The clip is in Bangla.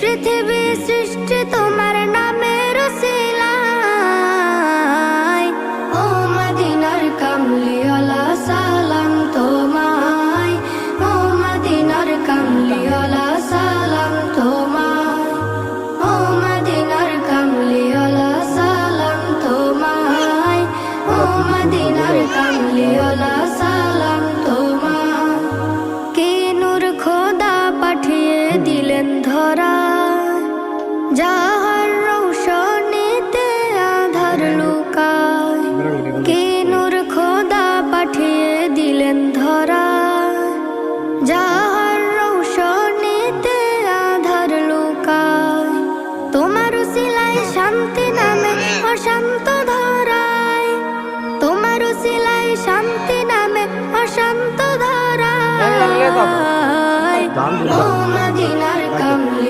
পৃথিবী সৃষ্টি তোমার নামের উসিলায়। ও মদিনার কামলিওয়ালা সালাম তোমায়, ও মদিনার কামলিওয়ালা সালাম তোমায়, ও মদিনার কামলিওয়ালা সালাম তোমায়, ও মদিনার কামলিওয়ালা সালাম তোমায়। কে নূর খোদা পাঠিয়ে দিলেন ধরা, যাহার রৌশনীতে আধার লুকায়। কে নূর খোদা পাঠিয়ে দিলেন ধরা, যাহার রৌশনীতে আধার লুকায়। তোমার উসিলায় শান্তি নামে অশান্ত ধরায়, তোমার উসিলায় শান্তি নামে অশান্ত ধরায়। ও